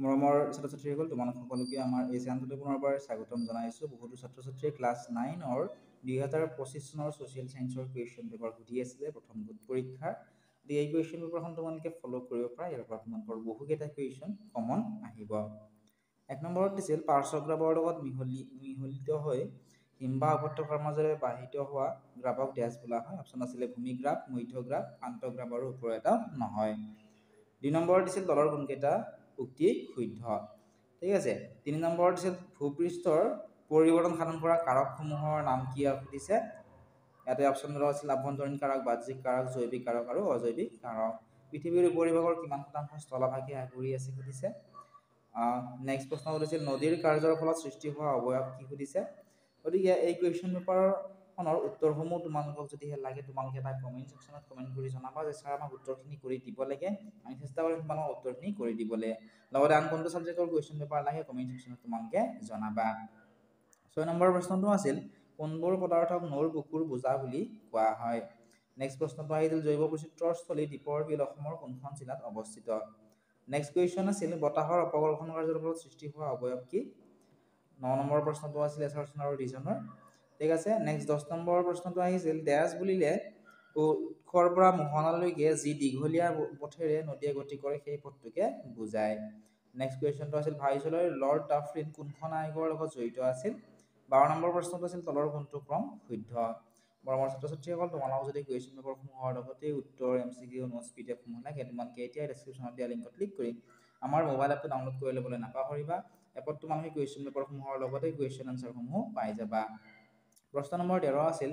মৰমৰ ছাত্ৰ ছাত্ৰীসকল, তোমালোক সকলোকে আমাৰ এই চেনেলটোলৈ পুনৰবাৰ স্বাগতম জনাইছোঁ। বহুতো ছাত্ৰ ছাত্ৰীয়ে ক্লাছ 9ৰ 2025 চনৰ ছ'চিয়েল ছায়েন্সৰ কুৱেশ্যন পেপাৰ সুধি আছিলে প্ৰথম গোট পৰীক্ষাৰ। এই কুৱেশ্যন পেপাৰখন তোমালোকে ফ'ল' কৰিব পাৰা। ইয়াৰ পৰা তোমালোকৰ বহুকেইটা কুৱেশ্যন কমন আহিব। 1 নম্বৰত দিছিল পাৰ্শ্বগ্ৰাফৰ লগত মিহলিত হৈ হিমবাহ উপত্যকাৰ মাজেৰে বাহিত হোৱা গ্ৰাফক ডেছ বোলা হয়। অপশ্যন আছিলে ভূমিগ্ৰাফ, মধ্যগ্ৰাফ, আন্তঃগ্ৰাফ আৰু ওপৰ এটা নহয়। 2 নম্বৰত দিছিল তলৰ কোনকেইটা উক্তি শুদ্ধ। ঠিক আছে। 3 নম্বৰত দিছিল ভূপৃষ্ঠৰ পৰিৱৰ্তন সাধন কৰা কাৰকসমূহৰ নাম কি সুধিছে। ইয়াতে অপশ্যন ধৰা আছিল আভ্যন্তৰীণ কাৰক, বাহ্যিক কাৰক, জৈৱিক কাৰক আৰু অজৈৱিক কাৰক। পৃথিৱীৰ উপৰিভাগৰ কিমান শতাংশ স্থলভাগে আগুৰি আছে সুধিছে। নেক্সট প্ৰশ্ন সুধিছিল নদীৰ কাৰ্যৰ ফলত সৃষ্টি হোৱা অৱয়ব কি সুধিছে। গতিকে এই কুৱেশ্যন পেপাৰখনৰ উত্তৰসমূহ তোমালোকক যদিহে লাগে তোমালোকে এটা কমেণ্ট ছেকশ্যনত কমেণ্ট কৰি জনাবা যে ছাৰ আমাক উত্তৰখিনি কৰি দিব লাগে। আমি চেষ্টা কৰিম তোমালোকক উত্তৰখিনি কৰি দিবলৈ। লগতে আন কোনটো ছাবজেক্টৰ কুৱেশ্যন পেপাৰ লাগে কমেণ্ট ছেকশ্যনত তোমালোকে জনাবা। 6 নম্বৰ প্ৰশ্নটো আছিল কোনবোৰ পদাৰ্থক নৈৰ বুকুৰ বোজা বুলি কোৱা হয়। নেক্সট প্ৰশ্নটো আহিছিল জৈৱ বৈচিত্ৰ্যৰ স্থলী দীপৰ বিল অসমৰ কোনখন জিলাত অৱস্থিত। নেক্সট কুৱেশ্যন আছিল বতাহৰ অপঘৰ্ষণ কাৰ্যৰ ফলত সৃষ্টি হোৱা অৱয়ব কি। 9 নম্বৰ প্ৰশ্নটো আছিল এছাৰছন আৰু ডিজনৰ। ঠিক আছে। নেক্সট 10 নম্বৰ প্ৰশ্নটো আহিছিল ডেছ বুলিলে উৎসৰ পৰা মোহনালৈকে যি দীঘলীয়া পথেৰে নদীয়ে গতি কৰে সেই পথটোকে বুজায়। নেক্সট কুৱেশ্যনটো আছিল ভাইচৰয়ৰ লৰ্ড ডাফৰিন কোনখন আয়োগৰ লগত জড়িত আছিল। 12 নম্বৰ প্ৰশ্নটো আছিল তলৰ কোনটো ক্ৰম শুদ্ধ। মৰমৰ ছাত্ৰ ছাত্ৰীসকল, তোমালোকক যদি কুৱেশ্যন পেপাৰসমূহৰ লগতে উত্তৰ MCQ নোটছ PDF-সমূহ লাগে তোমালোকে এতিয়া ডেছক্ৰিপশ্যনত দিয়া লিংকত ক্লিক কৰি আমাৰ মোবাইল এপটো ডাউনলোড কৰি ল'বলৈ নাপাহৰিবা। এপত তোমালোকে কুৱেশ্যন পেপাৰসমূহৰ লগতে কুৱেশ্যন আনচাৰসমূহ পাই যাবা। প্ৰশ্ন নম্বৰ 13 আছিল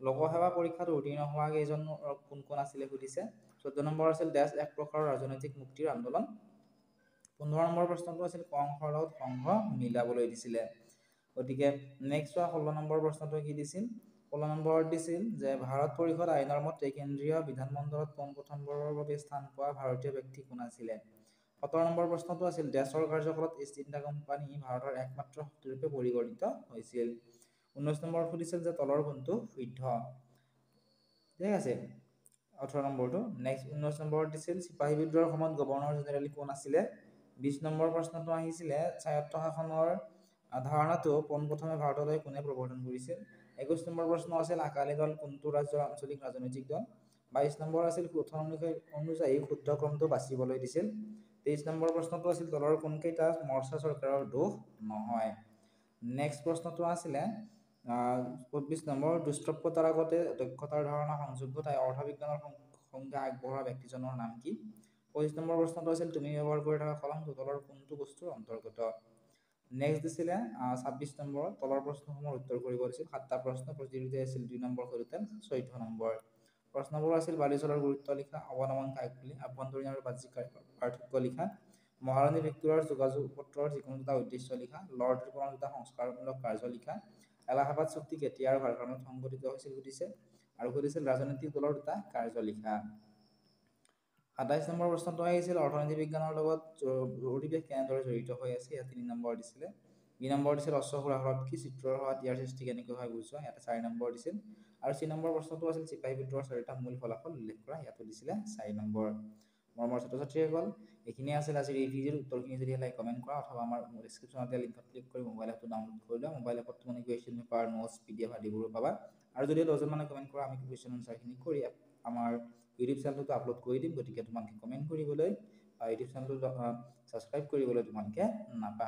লোকসেৱা পৰীক্ষাত উত্তীৰ্ণ হোৱা কেইজন কোন কোন আছিলে সুধিছে। 14 নম্বৰ আছিল ডেছ এক প্ৰকাৰৰ ৰাজনৈতিক মুক্তিৰ আন্দোলন। 15 নম্বৰ প্ৰশ্নটো আছিল ক অংশৰ লগত সংঘ মিলাবলৈ দিছিলে। গতিকে নেক্সট 16 নম্বৰ প্ৰশ্নটো কি দিছিল। 16 নম্বৰত দিছিল যে ভাৰত পৰিষদ আইনৰ মতে কেন্দ্ৰীয় বিধানমণ্ডলত পোনপ্ৰথমবাৰৰ বাবে স্থান পোৱা ভাৰতীয় ব্যক্তি কোন আছিলে। 17 নম্বৰ প্ৰশ্নটো আছিল ডেছৰ কাৰ্যকালত ইষ্ট ইণ্ডিয়া কোম্পানী ভাৰতৰ একমাত্ৰ শক্তিৰূপে পৰিগণিত হৈছিল। 19 নম্বৰত সুধিছিল যে তলৰ কোনটো শুদ্ধ। ঠিক আছে। 18 নম্বৰটো। নেক্সট 19 নম্বৰত দিছিল চিপাহী বিদ্ৰোহৰ সময়ত গভৰ্ণৰ জেনেৰেল কোন আছিলে। 20 নম্বৰ প্ৰশ্নটো আহিছিলে স্বায়ত্তশাসনৰ ধাৰণাটো পোনপ্ৰথমে ভাৰতলৈ কোনে প্ৰৱৰ্তন কৰিছিল। 21 নম্বৰ প্ৰশ্ন আছিল আকালি দল কোনটো ৰাজ্যৰ আঞ্চলিক ৰাজনৈতিক দল। 22 নম্বৰ আছিল গঠন অনুযায়ী শুদ্ধ ক্ৰমটো বাছিবলৈ দিছিল। 23 নম্বৰ প্ৰশ্নটো আছিল তলৰ কোনকেইটা মৰ্চা চৰকাৰৰ দোষ নহয়। নেক্সট প্ৰশ্নটো আছিলে 25 নম্বৰ দুষ্প্ৰাপ্যতাৰ আগতে দক্ষতাৰ ধাৰণা সংযোগ্যতা অৰ্থবিজ্ঞানৰ সংজ্ঞা আগবঢ়োৱা ব্যক্তিজনৰ নাম কি। 25 নম্বৰ প্ৰশ্নটো আছিল তুমি ব্যৱহাৰ কৰি থকা কলমটো তলৰ কোনটো বস্তুৰ অন্তৰ্গত। নেক্সট দিছিলে 26 নম্বৰ তলৰ প্ৰশ্নসমূহৰ উত্তৰ কৰিব দিছিল। 7টা প্ৰশ্ন প্ৰতিযোগিতা আছিল 2 নম্বৰ সৈতে 14 নম্বৰ। প্ৰশ্নবোৰ আছিল বালিচৰৰ গুৰুত্ব লিখা, অৱনমন কাক বুলি, আভ্যন্তৰীণ আৰু বাহ্যিক পাৰ্থক্য লিখা, মহাৰাণী ভিক্টোৰিয়াৰ যোগাযোগ পত্ৰৰ যিকোনো দুটা উদ্দেশ্য লিখা, লৰ্ড ৰিপনৰ দুটা সংস্কাৰমূলক কাৰ্য লিখা, এলাহাবাদ চুক্তি কেতিয়া আৰু ভাৰতত সংঘটিত হৈছিল সুধিছে আৰু সুধিছিল ৰাজনৈতিক দলৰ দুটা কাৰ্য লিখা। 27 নম্বৰ প্ৰশ্নটো আহিছিল অৰ্থনীতি বিজ্ঞানৰ লগত পৰিৱেশ কেনেদৰে জড়িত হৈ আছে। ইয়াত 3 নম্বৰ দিছিলে। 2 নম্বৰ দিছিল অশ্বসুৰা হ্ৰদ কি, চিত্ৰৰ সহায়ত ইয়াৰ সৃষ্টি কেনেকৈ হয় বুজোৱা। ইয়াতে 4 নম্বৰ দিছিল আৰু 3 নম্বৰ প্ৰশ্নটো আছিল চিপাহী বিদ্ৰোহৰ 4টা মূল ফলাফল উল্লেখ কৰা। ইয়াতো দিছিলে 4 নম্বৰ। মৰমৰ ছাত্ৰ ছাত্ৰীসকল, এইখিনিয়ে আছিল আজিৰ এই ভিডিঅ'ৰ উত্তৰখিনি যদি লাইক কমেণ্ট কৰা অথবা আমাৰ ডেছক্ৰিপশ্যনত দিয়া লিংকত ক্লিক কৰি মোবাইল এপটো ডাউনলোড কৰি লোৱা। মোবাইল এপত তুমি কুৱেশ্যন পেপাৰ নোটছ PDF আদিবোৰো পাবা। আৰু যদি 10জন মানে কমেণ্ট কৰা আমি কুৱেশ্যন আনচাৰখিনি কৰি আমাৰ ইউটিউব চেনেলটো আপলোড কৰি দিম। গতিকে তোমালোকে কমেণ্ট কৰিবলৈ ইউটিউব চেনেলটো ছাবস্ক্ৰাইব কৰিবলৈ তোমালোকে নাপাহৰিবা।